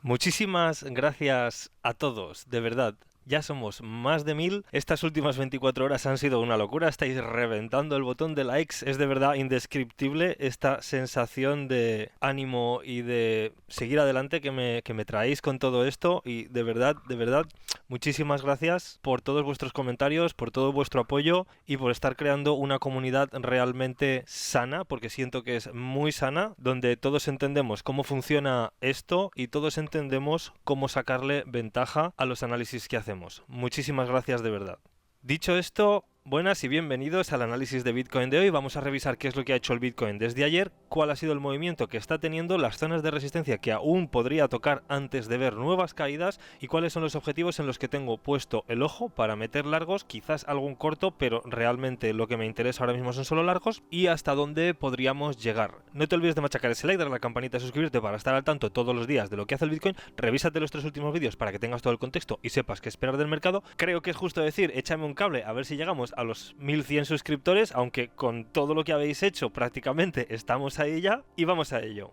Muchísimas gracias a todos, de verdad. Ya somos más de 1000. Estas últimas 24 horas han sido una locura. Estáis reventando el botón de likes. Es de verdad indescriptible esta sensación de ánimo y de seguir adelante que me traéis con todo esto. Y de verdad, muchísimas gracias por todos vuestros comentarios, por todo vuestro apoyo y por estar creando una comunidad realmente sana, porque siento que es muy sana, donde todos entendemos cómo funciona esto y todos entendemos cómo sacarle ventaja a los análisis que hacemos. Muchísimas gracias de verdad. Dicho esto, buenas y bienvenidos al análisis de Bitcoin de hoy. Vamos a revisar qué es lo que ha hecho el Bitcoin desde ayer, cuál ha sido el movimiento que está teniendo, las zonas de resistencia que aún podría tocar antes de ver nuevas caídas y cuáles son los objetivos en los que tengo puesto el ojo para meter largos, quizás algún corto, pero realmente lo que me interesa ahora mismo son solo largos, y hasta dónde podríamos llegar. No te olvides de machacar ese like, darle a la campanita y suscribirte para estar al tanto todos los días de lo que hace el Bitcoin. Revísate los 3 últimos vídeos para que tengas todo el contexto y sepas qué esperar del mercado. Creo que es justo decir, échame un cable a ver si llegamos a los 1100 suscriptores, aunque con todo lo que habéis hecho prácticamente estamos ahí ya, y vamos a ello.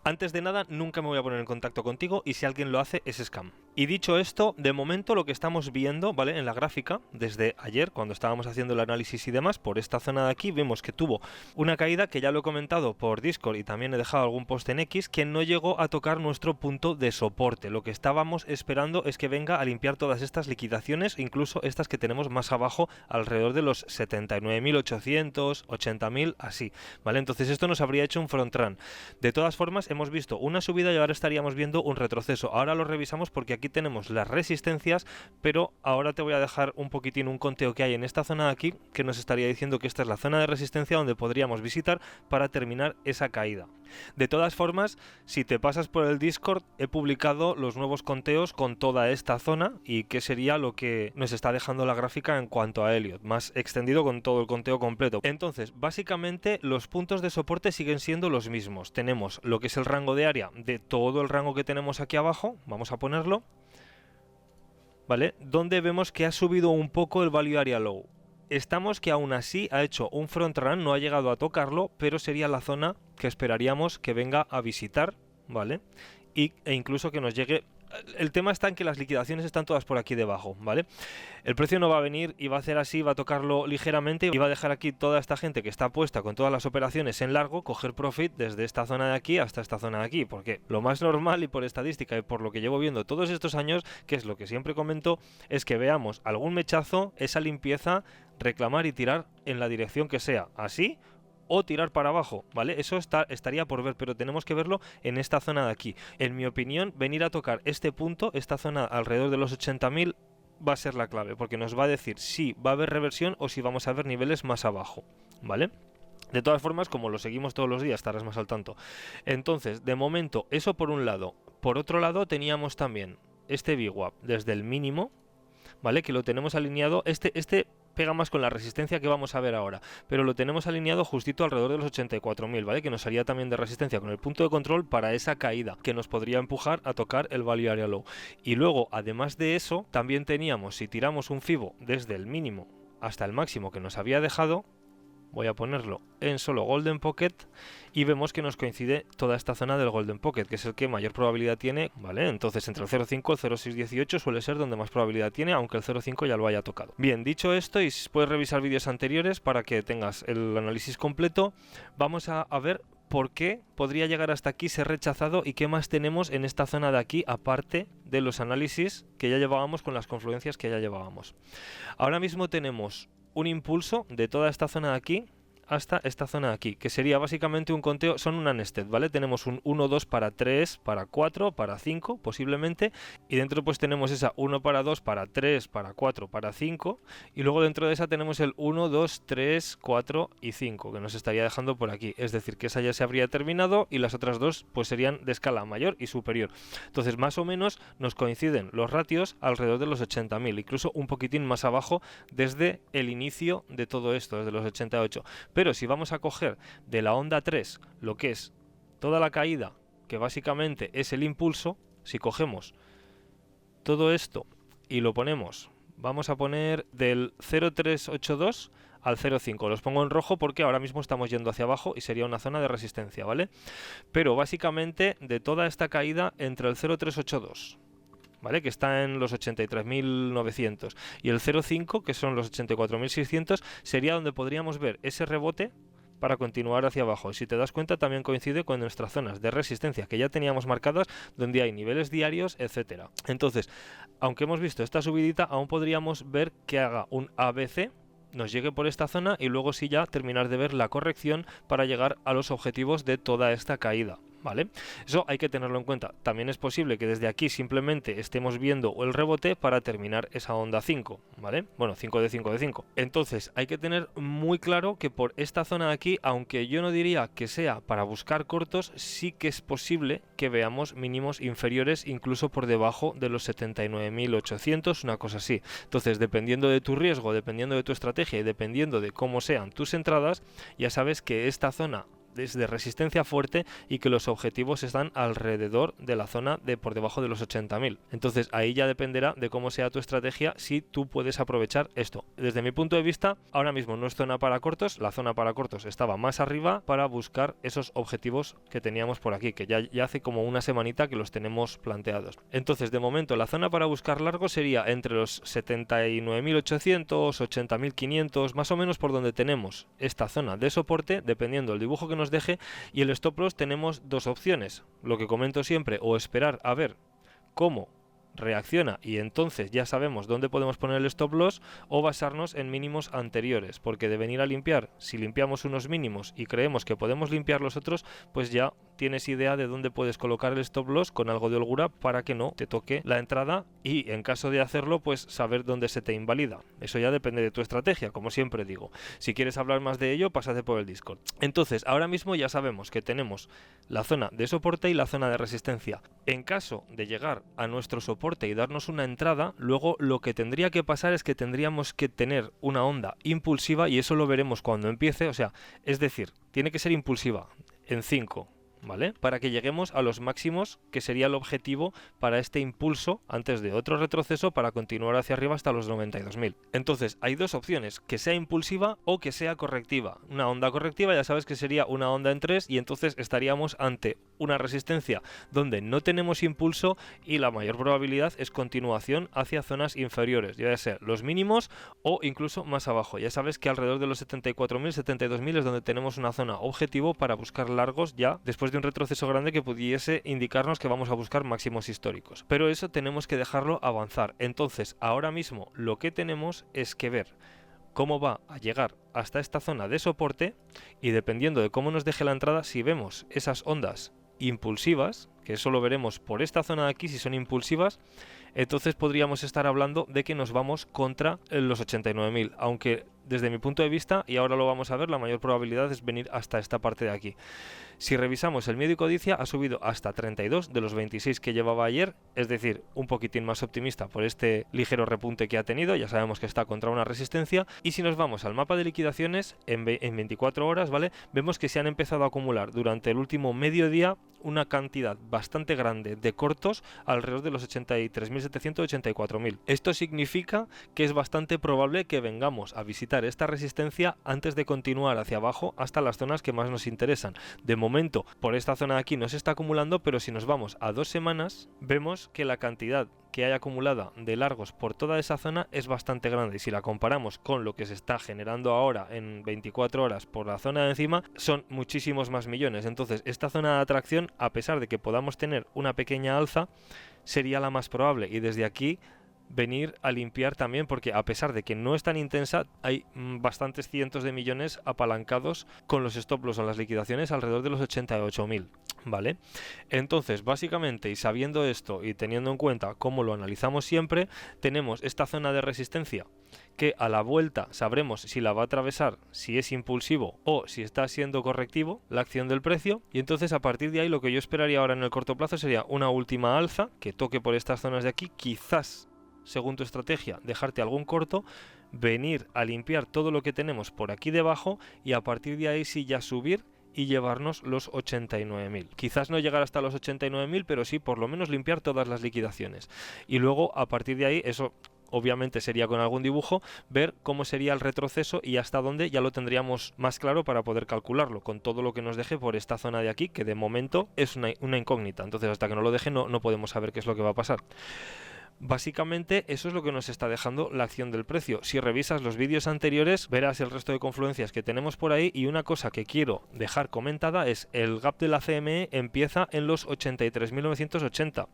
Antes de nada, nunca me voy a poner en contacto contigo y si alguien lo hace es scam. Y dicho esto, de momento lo que estamos viendo, ¿vale? En la gráfica, desde ayer, cuando estábamos haciendo el análisis y demás, por esta zona de aquí, vemos que tuvo una caída que ya lo he comentado por Discord y también he dejado algún post en X, que no llegó a tocar nuestro punto de soporte. Lo que estábamos esperando es que venga a limpiar todas estas liquidaciones, incluso estas que tenemos más abajo, alrededor de los 79.800, 80.000, así, ¿vale? Entonces esto nos habría hecho un front run. De todas formas, hemos visto una subida y ahora estaríamos viendo un retroceso. Ahora lo revisamos porque aquí tenemos las resistencias, pero ahora te voy a dejar un poquitín un conteo que hay en esta zona de aquí que nos estaría diciendo que esta es la zona de resistencia donde podríamos visitar para terminar esa caída. De todas formas, si te pasas por el Discord, he publicado los nuevos conteos con toda esta zona y qué sería lo que nos está dejando la gráfica en cuanto a Elliott, más extendido con todo el conteo completo. Entonces, básicamente los puntos de soporte siguen siendo los mismos. Tenemos lo que es el rango de área de todo el rango que tenemos aquí abajo, vamos a ponerlo, ¿vale? Donde vemos que ha subido un poco el value area low. Estamos que aún así ha hecho un front run, no ha llegado a tocarlo, pero sería la zona que esperaríamos que venga a visitar, ¿vale? E incluso que nos llegue. El tema está en que las liquidaciones están todas por aquí debajo, ¿vale? El precio no va a venir y va a hacer así, va a tocarlo ligeramente y va a dejar aquí toda esta gente que está puesta con todas las operaciones en largo, coger profit desde esta zona de aquí hasta esta zona de aquí, porque lo más normal y por estadística y por lo que llevo viendo todos estos años, que es lo que siempre comento, es que veamos algún mechazo, esa limpieza, reclamar y tirar en la dirección que sea, así o tirar para abajo, ¿vale? Eso estaría por ver, pero tenemos que verlo en esta zona de aquí. En mi opinión, venir a tocar este punto, esta zona alrededor de los 80.000, va a ser la clave, porque nos va a decir si va a haber reversión o si vamos a ver niveles más abajo, ¿vale? De todas formas, como lo seguimos todos los días, estarás más al tanto. Entonces, de momento, eso por un lado. Por otro lado, teníamos también este VWAP desde el mínimo, ¿vale? Que lo tenemos alineado. Este pega más con la resistencia que vamos a ver ahora, pero lo tenemos alineado justito alrededor de los 84.000, ¿vale? Que nos haría también de resistencia con el punto de control para esa caída, que nos podría empujar a tocar el value area low. Y luego, además de eso, también teníamos, si tiramos un fibo desde el mínimo hasta el máximo que nos había dejado, voy a ponerlo en solo Golden Pocket y vemos que nos coincide toda esta zona del Golden Pocket, que es el que mayor probabilidad tiene, ¿vale? Entonces entre el 0.5 y el 0.618 suele ser donde más probabilidad tiene, aunque el 0.5 ya lo haya tocado. Bien, dicho esto, y puedes revisar vídeos anteriores para que tengas el análisis completo, vamos a ver por qué podría llegar hasta aquí, ser rechazado y qué más tenemos en esta zona de aquí, aparte de los análisis que ya llevábamos con las confluencias que ya llevábamos. Ahora mismo tenemos un impulso de toda esta zona de aquí hasta esta zona de aquí, que sería básicamente un conteo, son una nested, ¿vale? Tenemos un 1, 2 para 3, para 4, para 5 posiblemente, y dentro pues tenemos esa 1 para 2, para 3, para 4, para 5, y luego dentro de esa tenemos el 1, 2, 3, 4 y 5, que nos estaría dejando por aquí, es decir, que esa ya se habría terminado y las otras dos pues serían de escala mayor y superior. Entonces más o menos nos coinciden los ratios alrededor de los 80.000, incluso un poquitín más abajo desde el inicio de todo esto, desde los 88. Pero si vamos a coger de la onda 3 lo que es toda la caída, que básicamente es el impulso, si cogemos todo esto y lo ponemos, vamos a poner del 0.382 al 0,5. Los pongo en rojo porque ahora mismo estamos yendo hacia abajo y sería una zona de resistencia, ¿vale? Pero básicamente de toda esta caída entre el 0,382, ¿vale? Que está en los 83.900 y el 0,5, que son los 84.600, sería donde podríamos ver ese rebote para continuar hacia abajo. Y si te das cuenta, también coincide con nuestras zonas de resistencia que ya teníamos marcadas, donde hay niveles diarios, etcétera. Entonces, aunque hemos visto esta subidita, aún podríamos ver que haga un ABC, nos llegue por esta zona y luego sí ya terminar de ver la corrección para llegar a los objetivos de toda esta caída, ¿vale? Eso hay que tenerlo en cuenta. También es posible que desde aquí simplemente estemos viendo el rebote para terminar esa onda 5, ¿vale? Bueno, 5 de 5 de 5. Entonces hay que tener muy claro que por esta zona de aquí, aunque yo no diría que sea para buscar cortos, sí que es posible que veamos mínimos inferiores incluso por debajo de los 79.800, una cosa así. Entonces, dependiendo de tu riesgo, dependiendo de tu estrategia y dependiendo de cómo sean tus entradas, ya sabes que esta zona es de resistencia fuerte y que los objetivos están alrededor de la zona de por debajo de los 80.000. Entonces ahí ya dependerá de cómo sea tu estrategia si tú puedes aprovechar esto. Desde mi punto de vista, ahora mismo no es zona para cortos, la zona para cortos estaba más arriba para buscar esos objetivos que teníamos por aquí, que ya hace como una semanita que los tenemos planteados. Entonces de momento la zona para buscar largo sería entre los 79.800, 80.500, más o menos por donde tenemos esta zona de soporte, dependiendo del dibujo que nos deje. Y el stop loss tenemos dos opciones, lo que comento siempre, o esperar a ver cómo reacciona y entonces ya sabemos dónde podemos poner el stop loss, o basarnos en mínimos anteriores, porque de venir a limpiar, si limpiamos unos mínimos y creemos que podemos limpiar los otros, pues ya tienes idea de dónde puedes colocar el stop loss con algo de holgura para que no te toque la entrada, y en caso de hacerlo, pues saber dónde se te invalida. Eso ya depende de tu estrategia, como siempre digo. Si quieres hablar más de ello, pásate por el Discord. Entonces, ahora mismo ya sabemos que tenemos la zona de soporte y la zona de resistencia. En caso de llegar a nuestro soporte y darnos una entrada, luego lo que tendría que pasar es que tendríamos que tener una onda impulsiva, y eso lo veremos cuando empiece, o sea, es decir, tiene que ser impulsiva en 5, ¿vale? Para que lleguemos a los máximos, que sería el objetivo para este impulso antes de otro retroceso para continuar hacia arriba hasta los 92.000. Entonces hay dos opciones, que sea impulsiva o que sea correctiva. Una onda correctiva ya sabes que sería una onda en 3, y entonces estaríamos ante una resistencia donde no tenemos impulso y la mayor probabilidad es continuación hacia zonas inferiores, ya sea los mínimos o incluso más abajo. Ya sabes que alrededor de los 74.000, 72.000 es donde tenemos una zona objetivo para buscar largos ya después de un retroceso grande que pudiese indicarnos que vamos a buscar máximos históricos. Pero eso tenemos que dejarlo avanzar. Entonces ahora mismo lo que tenemos es que ver cómo va a llegar hasta esta zona de soporte, y dependiendo de cómo nos deje la entrada, si vemos esas ondas impulsivas, que eso lo veremos por esta zona de aquí, si son impulsivas, entonces podríamos estar hablando de que nos vamos contra los 89.000, aunque desde mi punto de vista, y ahora lo vamos a ver, la mayor probabilidad es venir hasta esta parte de aquí. Si revisamos el miedo y codicia, ha subido hasta 32 de los 26 que llevaba ayer, es decir, un poquitín más optimista por este ligero repunte que ha tenido, ya sabemos que está contra una resistencia. Y si nos vamos al mapa de liquidaciones, en 24 horas, ¿vale? Vemos que se han empezado a acumular durante el último mediodía una cantidad bastante grande de cortos, alrededor de los 83.700, 84.000. Esto significa que es bastante probable que vengamos a visitar esta resistencia antes de continuar hacia abajo hasta las zonas que más nos interesan. De momento, por esta zona de aquí no se está acumulando, pero si nos vamos a 2 semanas, vemos que la cantidad que hay acumulada de largos por toda esa zona es bastante grande, y si la comparamos con lo que se está generando ahora en 24 horas por la zona de encima, son muchísimos más millones. Entonces esta zona de atracción, a pesar de que podamos tener una pequeña alza, sería la más probable, y desde aquí venir a limpiar también, porque a pesar de que no es tan intensa, hay bastantes cientos de millones apalancados con los stop loss en las liquidaciones alrededor de los 88.000, ¿vale? Entonces, básicamente, y sabiendo esto y teniendo en cuenta cómo lo analizamos siempre, tenemos esta zona de resistencia que a la vuelta sabremos si la va a atravesar, si es impulsivo o si está siendo correctivo la acción del precio, y entonces a partir de ahí lo que yo esperaría ahora en el corto plazo sería una última alza que toque por estas zonas de aquí, quizás según tu estrategia dejarte algún corto, venir a limpiar todo lo que tenemos por aquí debajo, y a partir de ahí sí ya subir y llevarnos los 89.000. Quizás no llegar hasta los 89.000, pero sí por lo menos limpiar todas las liquidaciones, y luego a partir de ahí eso obviamente sería con algún dibujo, ver cómo sería el retroceso y hasta dónde ya lo tendríamos más claro para poder calcularlo, con todo lo que nos deje por esta zona de aquí, que de momento es una incógnita. Entonces hasta que no lo deje no podemos saber qué es lo que va a pasar. Básicamente eso es lo que nos está dejando la acción del precio. Si revisas los vídeos anteriores verás el resto de confluencias que tenemos por ahí, y una cosa que quiero dejar comentada es el gap de la CME empieza en los 83.980.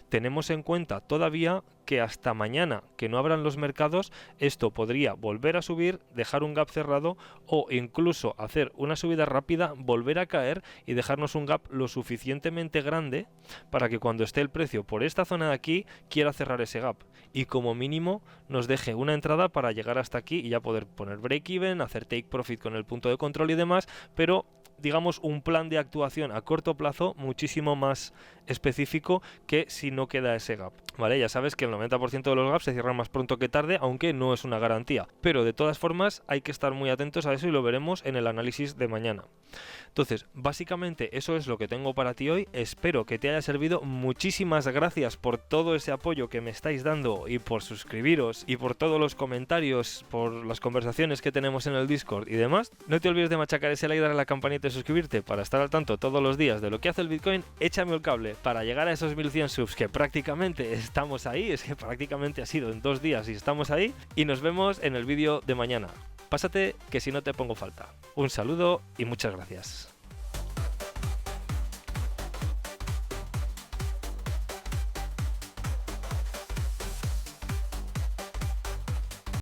Tenemos en cuenta todavía que hasta mañana que no abran los mercados esto podría volver a subir, dejar un gap cerrado o incluso hacer una subida rápida, volver a caer y dejarnos un gap lo suficientemente grande para que cuando esté el precio por esta zona de aquí quiera cerrar ese gap y como mínimo nos deje una entrada para llegar hasta aquí y ya poder poner break even, hacer take profit con el punto de control y demás, pero digamos un plan de actuación a corto plazo muchísimo más específico que si no queda ese gap, ¿vale? Ya sabes que el 90% de los gaps se cierran más pronto que tarde, aunque no es una garantía, pero de todas formas hay que estar muy atentos a eso y lo veremos en el análisis de mañana. Entonces, básicamente eso es lo que tengo para ti hoy. Espero que te haya servido. Muchísimas gracias por todo ese apoyo que me estáis dando y por suscribiros y por todos los comentarios, por las conversaciones que tenemos en el Discord y demás. No te olvides de machacar ese like, darle a la campanita y suscribirte para estar al tanto todos los días de lo que hace el Bitcoin. Échame el cable para llegar a esos 1100 subs, que prácticamente estamos ahí. Es que prácticamente ha sido en 2 días y estamos ahí. Y nos vemos en el vídeo de mañana. Pásate que si no te pongo falta. Un saludo y muchas gracias.